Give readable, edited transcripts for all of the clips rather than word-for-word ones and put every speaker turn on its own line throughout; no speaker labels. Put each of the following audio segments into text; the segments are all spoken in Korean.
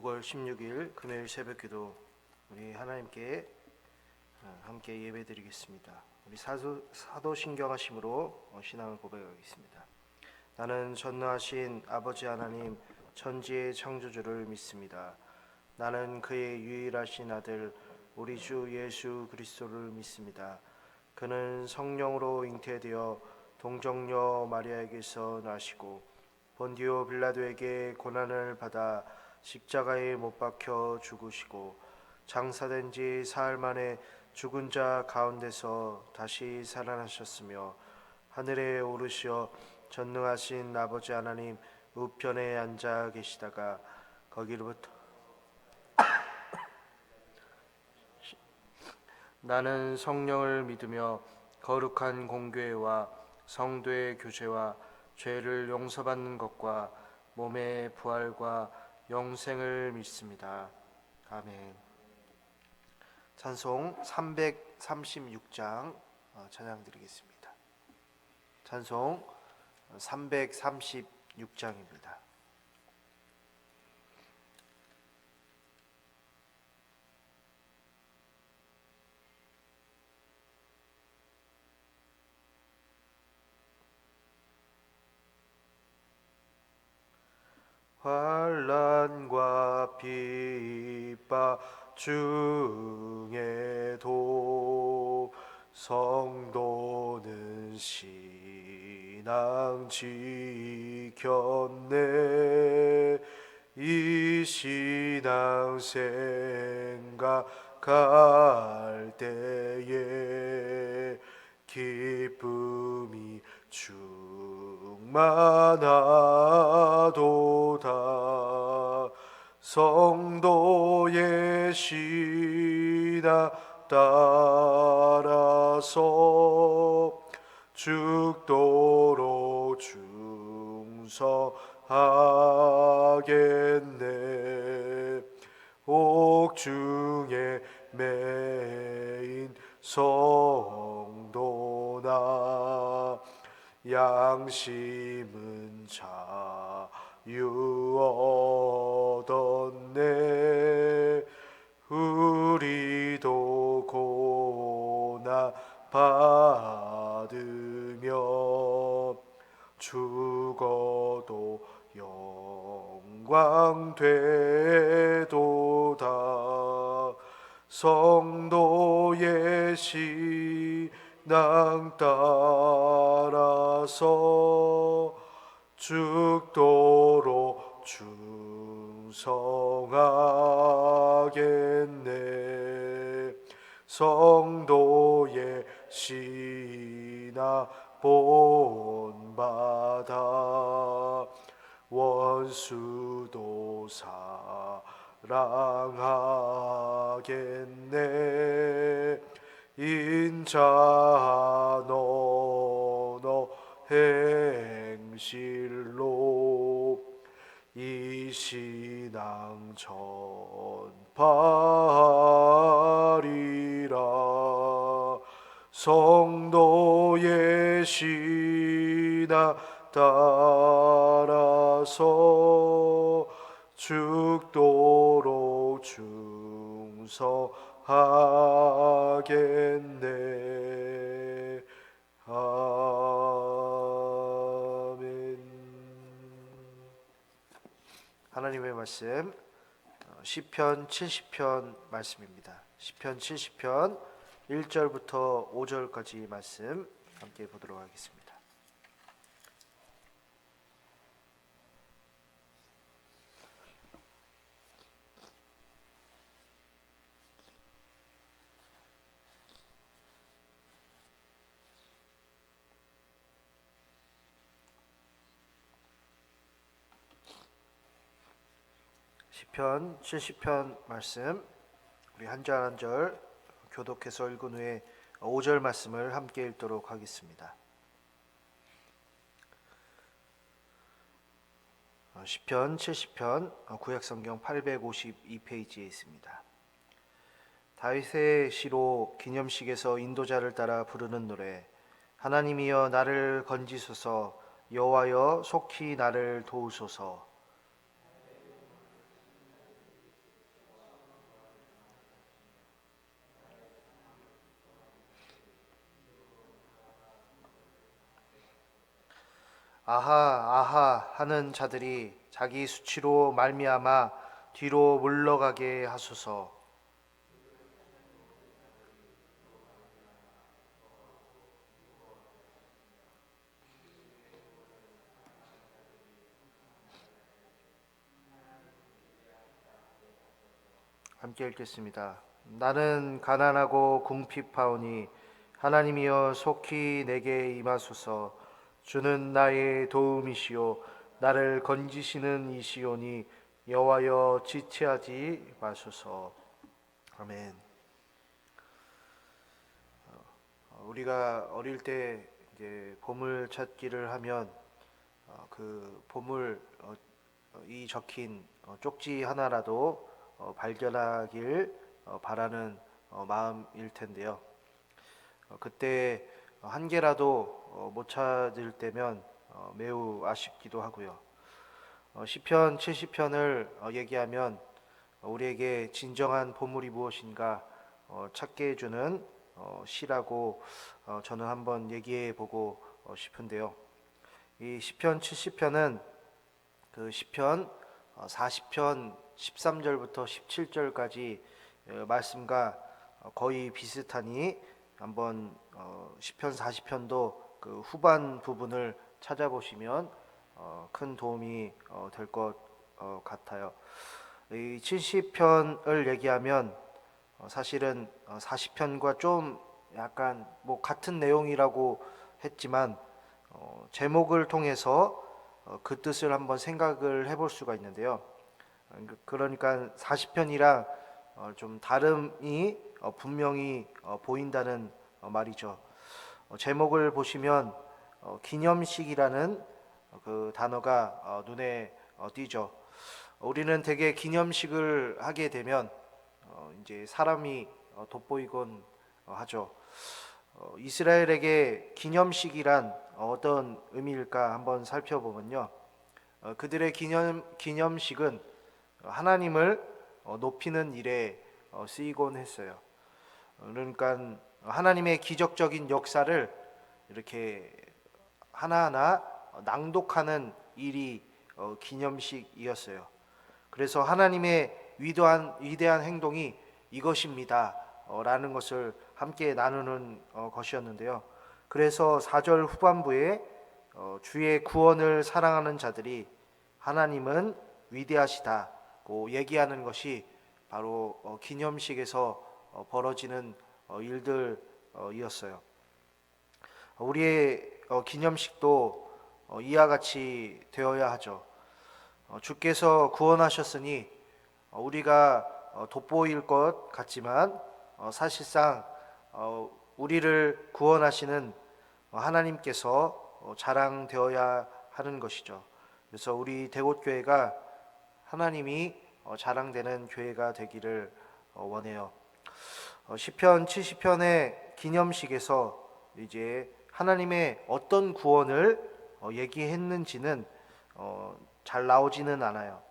6월 16일 금요일 새벽기도 우리 하나님께 함께 예배드리겠습니다. 우리 사도신경하심으로 신앙을 고백하겠습니다. 나는 전능하신 아버지 하나님 천지의 창조주를 믿습니다. 나는 그의 유일하신 아들 우리 주 예수 그리스도를 믿습니다. 그는 성령으로 잉태되어 동정녀 마리아에게서 나시고 본디오 빌라도에게 고난을 받아 십자가에 못 박혀 죽으시고 장사된 지 사흘 만에 죽은 자 가운데서 다시 살아나셨으며 하늘에 오르시어 전능하신 아버지 하나님 우편에 앉아 계시다가 거기로부터 나는 성령을 믿으며 거룩한 공교회와 성도의 교제와 죄를 용서받는 것과 몸의 부활과 영생을 믿습니다. 아멘. 찬송 336장 찬양 드리겠습니다. 찬송 336장입니다. 환난과 핍박 중에도 성도는 신앙 지켰네. 이 신앙 생각할 때에 기쁨이 충만하도다. 성도의 신앙 따라서 죽도록 충성하겠네. 옥중에 매인 성도나 양심은 자유 얻었네. 우리도 고난 받으며 죽어도 영광 되도다. 성도의 신앙 따라서 죽도록 충성하겠네. 성도의 신앙 본받아 원수도 사랑하겠네. 인자 너너 행실로 이 신앙 전파하리라. 성도의 신앙 따라서 죽도록 충성하겠네. 아멘. 하나님의 말씀 시편 70편 말씀입니다. 시편 70편 1절부터 5절까지 말씀 함께 보도록 하겠습니다. 시편 70편 말씀 우리 한 절 한 절 교독해서 읽은 후에 5절 말씀을 함께 읽도록 하겠습니다. 시편 70편 구약성경 852페이지에 있습니다. 다윗의 시로 기념식에서 인도자를 따라 부르는 노래. 하나님이여 나를 건지소서. 여호와여 속히 나를 도우소서. 아하 아하 하는 자들이 자기 수치로 말미암아 뒤로 물러가게 하소서. 함께 읽겠습니다. 나는 가난하고 궁핍하오니 하나님이여 속히 내게 임하소서. 주는 나의 도움이시요 나를 건지시는 이시오니 여호와여 지체하지 마소서. 아멘. 우리가 어릴 때 이제 보물 찾기를 하면 그 보물 이 적힌 쪽지 하나라도 발견하길 바라는 마음일 텐데요. 그때 한 개라도 못 찾을 때면 매우 아쉽기도 하고요. 시편 70편을 얘기하면 우리에게 진정한 보물이 무엇인가 찾게 해주는 시라고 저는 한번 얘기해 보고 싶은데요. 이 시편 70편은 그 시편 40편 13절부터 17절까지 말씀과 거의 비슷하니 한번 시편 40편도 그 후반 부분을 찾아보시면 큰 도움이 될 것 같아요. 이 70편을 얘기하면 사실은 40편과 좀 약간 뭐 같은 내용이라고 했지만 제목을 통해서 그 뜻을 한번 생각을 해볼 수가 있는데요. 그러니까 40편이랑 좀 다름이 분명히 보인다는 말이죠. 제목을 보시면 기념식이라는 그 단어가 눈에 띄죠. 우리는 대개 기념식을 하게 되면 이제 사람이 돋보이곤 하죠. 이스라엘에게 기념식이란 어떤 의미일까 한번 살펴보면요. 그들의 기념식은 하나님을 높이는 일에 쓰이곤 했어요. 그러니까 하나님의 기적적인 역사를 이렇게 하나하나 낭독하는 일이 기념식이었어요. 그래서 하나님의 위대한 행동이 이것입니다 라는 것을 함께 나누는 것이었는데요. 그래서 4절 후반부에 주의 구원을 사랑하는 자들이 하나님은 위대하시다고 얘기하는 것이 바로 기념식에서 벌어지는 일들이었어요. 우리의 기념식도 이와 같이 되어야 하죠. 주께서 구원하셨으니 우리가 돋보일 것 같지만 사실상 우리를 구원하시는 하나님께서 자랑되어야 하는 것이죠. 그래서 우리 대곳교회가 하나님이 자랑되는 교회가 되기를 원해요. 시편 70편의 기념식에서 이제 하나님의 어떤 구원을 얘기했는지는 잘 나오지는 않아요.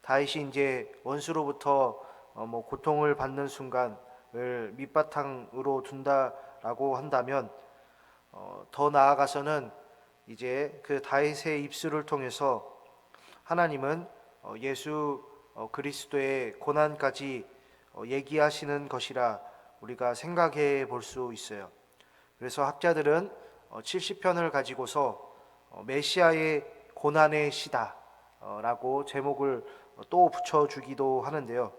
다윗이 이제 원수로부터 뭐 고통을 받는 순간을 밑바탕으로 둔다라고 한다면 더 나아가서는 이제 그 다윗의 입술을 통해서 하나님은 예수 그리스도의 고난까지 얘기하시는 것이라 우리가 생각해 볼 수 있어요. 그래서 학자들은 70편을 가지고서 메시아의 고난의 시다 라고 제목을 또 붙여주기도 하는데요.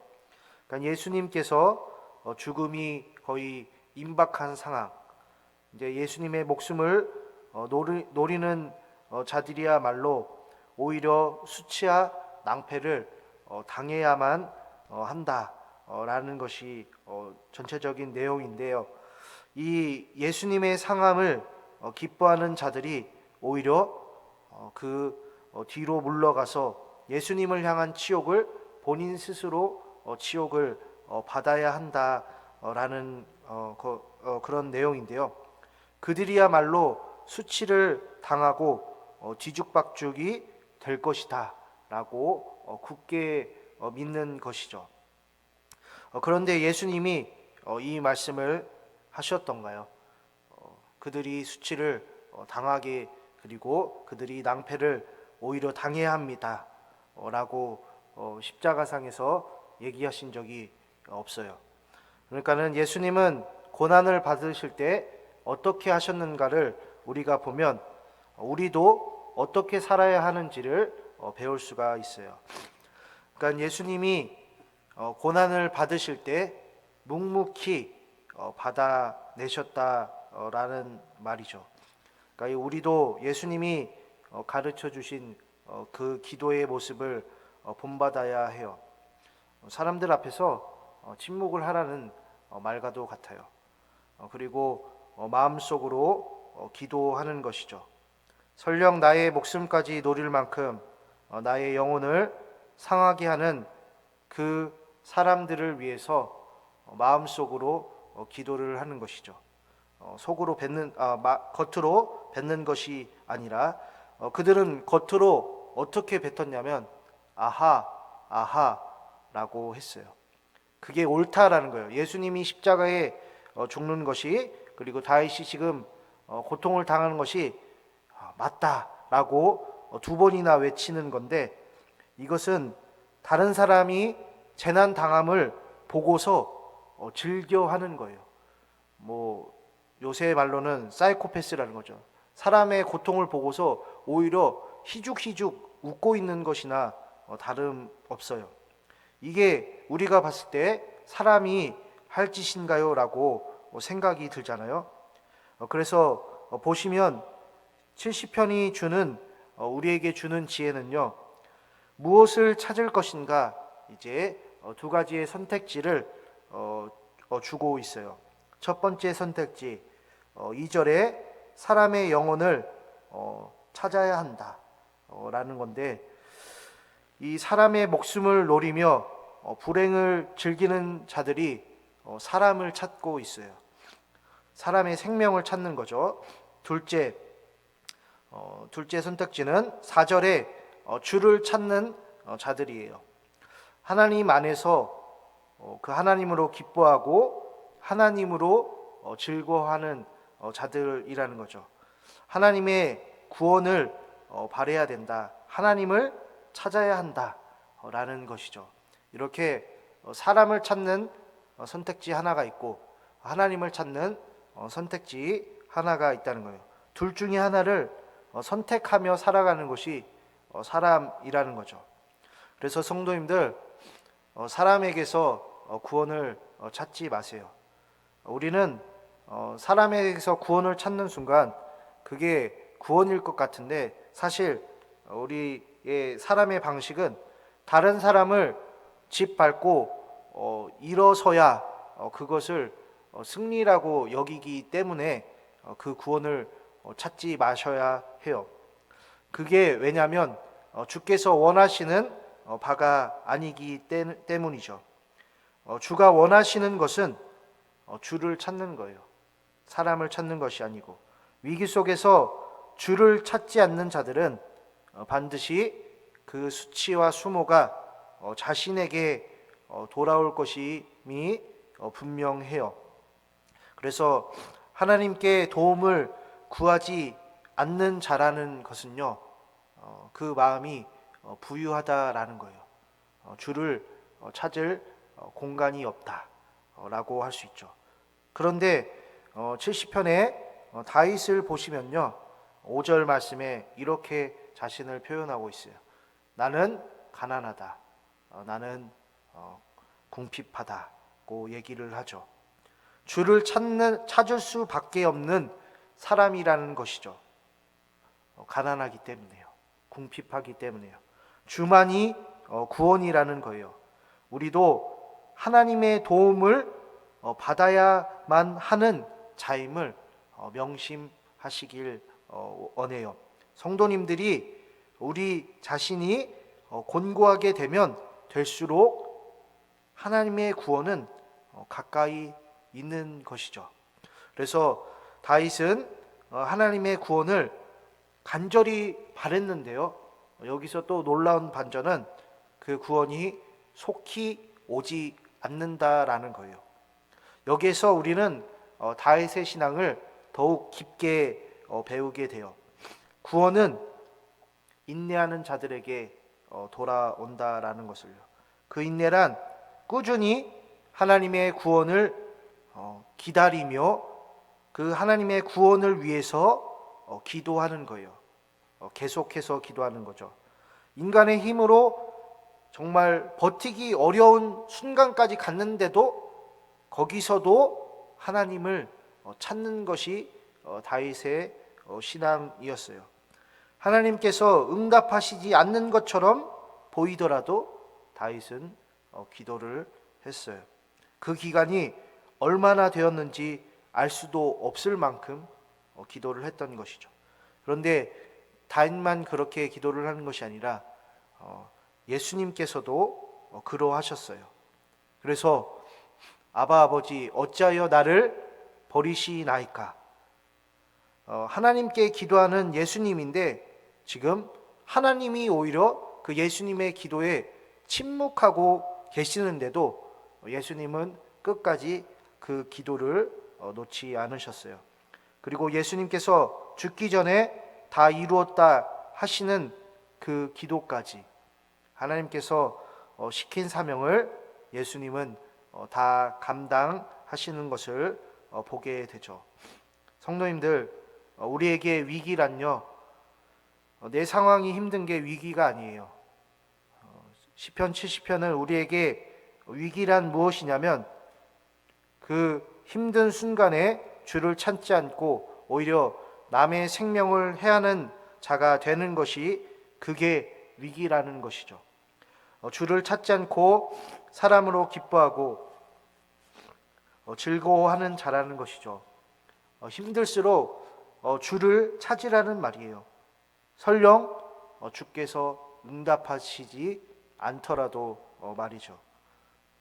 그러니까 예수님께서 죽음이 거의 임박한 상황, 이제 예수님의 목숨을 노리는 자들이야말로 오히려 수치와 낭패를 당해야만 한다라는 것이 전체적인 내용인데요. 이 예수님의 상함을 기뻐하는 자들이 오히려 그 뒤로 물러가서 예수님을 향한 치욕을 본인 스스로 치욕을 받아야 한다라는 그런 내용인데요. 그들이야말로 수치를 당하고 뒤죽박죽이 될 것이다 라고 굳게 믿는 것이죠. 그런데 예수님이 이 말씀을 하셨던가요? 그들이 수치를 당하게 그리고 그들이 낭패를 오히려 당해야 합니다. 라고 십자가상에서 얘기하신 적이 없어요. 그러니까는 예수님은 고난을 받으실 때 어떻게 하셨는가를 우리가 보면 우리도 어떻게 살아야 하는지를 배울 수가 있어요. 그러니까 예수님이 고난을 받으실 때 묵묵히 받아내셨다라는 말이죠. 그러니까 우리도 예수님이 가르쳐 주신 그 기도의 모습을 본받아야 해요. 사람들 앞에서 침묵을 하라는 말과도 같아요. 그리고 마음속으로 기도하는 것이죠. 설령 나의 목숨까지 노릴 만큼 나의 영혼을 상하게 하는 그 사람들을 위해서 마음속으로 기도를 하는 것이죠. 겉으로 뱉는 것이 아니라 그들은 겉으로 어떻게 뱉었냐면 아하 아하 라고 했어요. 그게 옳다라는 거예요. 예수님이 십자가에 죽는 것이, 그리고 다윗이 지금 고통을 당하는 것이 맞다라고 두 번이나 외치는 건데, 이것은 다른 사람이 재난 당함을 보고서 즐겨하는 거예요. 요새 말로는 사이코패스라는 거죠. 사람의 고통을 보고서 오히려 희죽희죽 웃고 있는 것이나 다름없어요. 이게 우리가 봤을 때 사람이 할 짓인가요? 라고 생각이 들잖아요. 그래서 보시면 70편이 주는 우리에게 주는 지혜는요, 무엇을 찾을 것인가, 이제 두 가지의 선택지를 주고 있어요. 첫 번째 선택지, 2절에 사람의 영혼을 찾아야 한다 라는 건데, 이 사람의 목숨을 노리며 불행을 즐기는 자들이 사람을 찾고 있어요. 사람의 생명을 찾는 거죠. 둘째 선택지는 4절에 주를 찾는 자들이에요. 하나님 안에서 그 하나님으로 기뻐하고 하나님으로 즐거워하는 자들이라는 거죠. 하나님의 구원을 바라야 된다. 하나님을 찾아야 한다라는 것이죠. 이렇게 사람을 찾는 선택지 하나가 있고 하나님을 찾는 선택지 하나가 있다는 거예요. 둘 중에 하나를 선택하며 살아가는 것이 사람이라는 거죠. 그래서 성도님들, 사람에게서 구원을 찾지 마세요. 우리는 사람에게서 구원을 찾는 순간 그게 구원일 것 같은데, 사실 우리의 사람의 방식은 다른 사람을 짓밟고 일어서야 그것을 승리라고 여기기 때문에 그 구원을 찾지 마셔야 해요. 그게 왜냐하면 주께서 원하시는 바가 아니기 때문이죠. 주가 원하시는 것은 주를 찾는 거예요. 사람을 찾는 것이 아니고, 위기 속에서 주를 찾지 않는 자들은 반드시 그 수치와 수모가 자신에게 돌아올 것임이 분명해요. 그래서 하나님께 도움을 구하지 않는 자라는 것은요, 그 마음이 부유하다라는 거예요. 주를 찾을 공간이 없다라고 할 수 있죠. 그런데 70편의 다윗을 보시면요, 5절 말씀에 이렇게 자신을 표현하고 있어요. 나는 가난하다, 나는 궁핍하다고 얘기를 하죠. 주를 찾을 수밖에 없는 사람이라는 것이죠. 가난하기 때문에요. 궁핍하기 때문에요. 주만이 구원이라는 거예요. 우리도 하나님의 도움을 받아야만 하는 자임을 명심하시길 원해요. 성도님들이 우리 자신이 곤고하게 되면 될수록 하나님의 구원은 가까이 있는 것이죠. 그래서 다윗은 하나님의 구원을 간절히 바랬는데요, 여기서 또 놀라운 반전은 그 구원이 속히 오지 않는다라는 거예요. 여기에서 우리는 다윗의 신앙을 더욱 깊게 배우게 돼요. 구원은 인내하는 자들에게 돌아온다라는 것을요. 그 인내란 꾸준히 하나님의 구원을 기다리며 그 하나님의 구원을 위해서 기도하는 거예요. 계속해서 기도하는 거죠. 인간의 힘으로 정말 버티기 어려운 순간까지 갔는데도 거기서도 하나님을 찾는 것이 다윗의 신앙이었어요. 하나님께서 응답하시지 않는 것처럼 보이더라도 다윗은 기도를 했어요. 그 기간이 얼마나 되었는지 알 수도 없을 만큼 기도를 했던 것이죠. 그런데 다윗만 그렇게 기도를 하는 것이 아니라 예수님께서도 그러하셨어요. 그래서 아바 아버지 어찌하여 나를 버리시나이까. 하나님께 기도하는 예수님인데 지금 하나님이 오히려 그 예수님의 기도에 침묵하고 계시는데도 예수님은 끝까지 그 기도를 놓지 않으셨어요. 그리고 예수님께서 죽기 전에 다 이루었다 하시는 그 기도까지 하나님께서 시킨 사명을 예수님은 다 감당하시는 것을 보게 되죠. 성도님들, 우리에게 위기란요, 내 상황이 힘든 게 위기가 아니에요. 시편 70편은 우리에게 위기란 무엇이냐면 그 힘든 순간에 주를 찾지 않고 오히려 남의 생명을 해하는 자가 되는 것이 그게 위기라는 것이죠. 주를 찾지 않고 사람으로 기뻐하고 즐거워하는 자라는 것이죠. 힘들수록 주를 찾으라는 말이에요. 설령 주께서 응답하시지 않더라도 말이죠.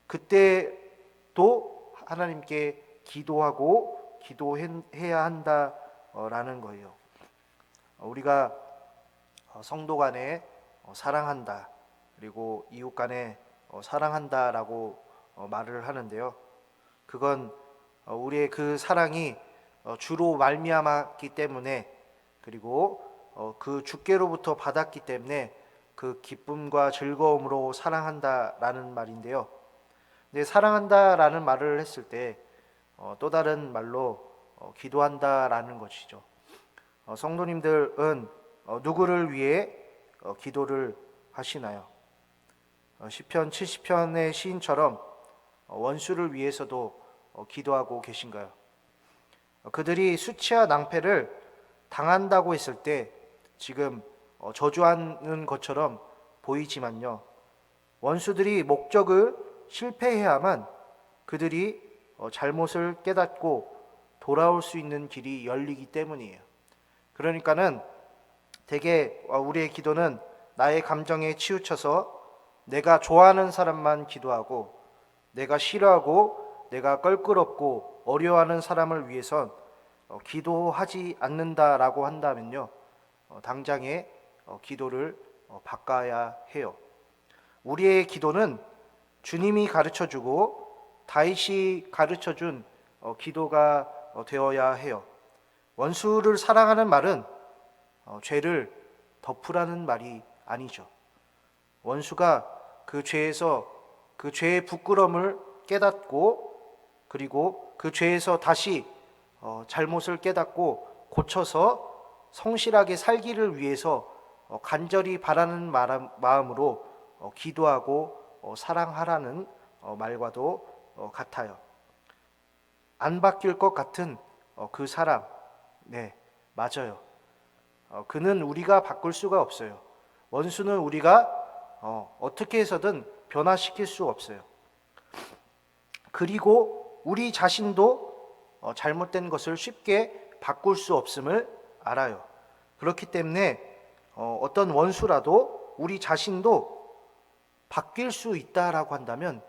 그때도 하나님께 기도하고 기도해야 한다라는 거예요. 우리가 성도 간에 사랑한다, 그리고 이웃 간에 사랑한다라고 말을 하는데요. 그건 우리의 그 사랑이 주로 말미암았기 때문에, 그리고 그 주께로부터 받았기 때문에 그 기쁨과 즐거움으로 사랑한다라는 말인데요. 근데 사랑한다라는 말을 했을 때 또 다른 말로 기도한다라는 것이죠. 성도님들은 누구를 위해 기도를 하시나요? 시편 70편의 시인처럼 원수를 위해서도 기도하고 계신가요? 그들이 수치와 낭패를 당한다고 했을 때 지금 저주하는 것처럼 보이지만요, 원수들이 목적을 실패해야만 그들이 잘못을 깨닫고 돌아올 수 있는 길이 열리기 때문이에요. 그러니까는 대개 우리의 기도는 나의 감정에 치우쳐서 내가 좋아하는 사람만 기도하고, 내가 싫어하고 내가 껄끄럽고 어려워하는 사람을 위해선 기도하지 않는다라고 한다면요, 당장에 기도를 바꿔야 해요. 우리의 기도는 주님이 가르쳐주고 다윗이 가르쳐준 기도가 되어야 해요. 원수를 사랑하는 말은 죄를 덮으라는 말이 아니죠. 원수가 그 죄에서 그 죄의 부끄러움을 깨닫고, 그리고 그 죄에서 다시 잘못을 깨닫고 고쳐서 성실하게 살기를 위해서 간절히 바라는 마음으로 기도하고 사랑하라는 말과도 같아요. 안 바뀔 것 같은 그 사람, 네, 맞아요. 그는 우리가 바꿀 수가 없어요. 원수는 우리가 어떻게 해서든 변화시킬 수 없어요. 그리고 우리 자신도 잘못된 것을 쉽게 바꿀 수 없음을 알아요. 그렇기 때문에 어떤 원수라도 우리 자신도 바뀔 수 있다라고 한다면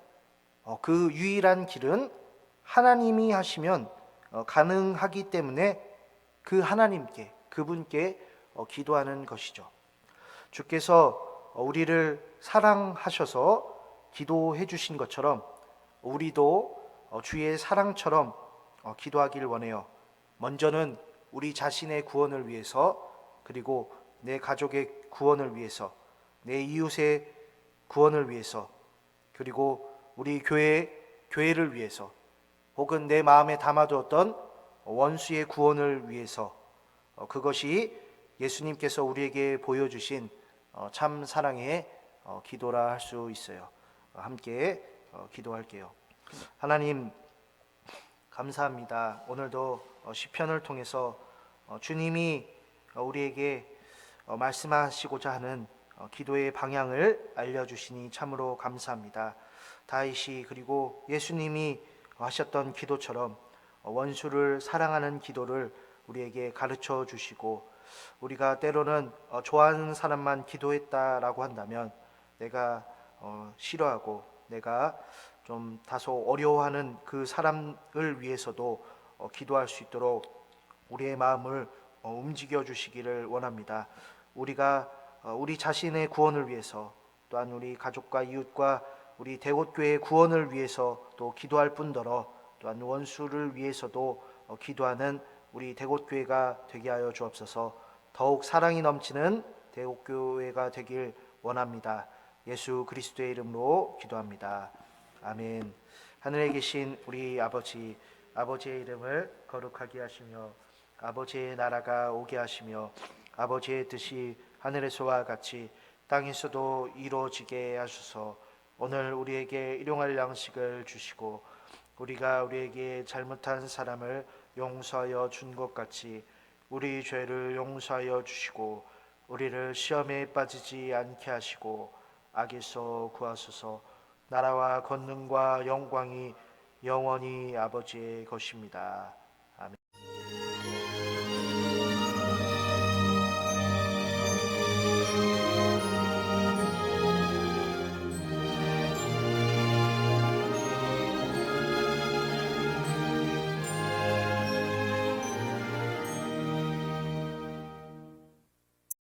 그 유일한 길은 하나님이 하시면 가능하기 때문에 그 하나님께, 그분께 기도하는 것이죠. 주께서 우리를 사랑하셔서 기도해 주신 것처럼 우리도 주의 사랑처럼 기도하길 원해요. 먼저는 우리 자신의 구원을 위해서, 그리고 내 가족의 구원을 위해서, 내 이웃의 구원을 위해서, 그리고 우리 교회를 위해서, 혹은 내 마음에 담아두었던 원수의 구원을 위해서, 그것이 예수님께서 우리에게 보여주신 참 사랑의 기도라 할 수 있어요. 함께 기도할게요. 하나님, 감사합니다. 오늘도 시편을 통해서 주님이 우리에게 말씀하시고자 하는 기도의 방향을 알려주시니 참으로 감사합니다. 다윗이 그리고 예수님이 하셨던 기도처럼 원수를 사랑하는 기도를 우리에게 가르쳐 주시고, 우리가 때로는 좋아하는 사람만 기도했다라고 한다면 내가 싫어하고 내가 좀 다소 어려워하는 그 사람을 위해서도 기도할 수 있도록 우리의 마음을 움직여 주시기를 원합니다. 우리가 우리 자신의 구원을 위해서, 또한 우리 가족과 이웃과 우리 대곳교회의 구원을 위해서 또 기도할 뿐더러 또한 원수를 위해서도 기도하는 우리 대곳교회가 되게 하여 주옵소서. 더욱 사랑이 넘치는 대곳교회가 되길 원합니다. 예수 그리스도의 이름으로 기도합니다. 아멘. 하늘에 계신 우리 아버지, 아버지의 이름을 거룩하게 하시며 아버지의 나라가 오게 하시며 아버지의 뜻이 하늘에서와 같이 땅에서도 이루어지게 하소서. 오늘 우리에게 일용할 양식을 주시고 우리가 우리에게 잘못한 사람을 용서하여 준 것 같이 우리 죄를 용서하여 주시고 우리를 시험에 빠지지 않게 하시고 악에서 구하소서. 나라와 권능과 영광이 영원히 아버지의 것입니다.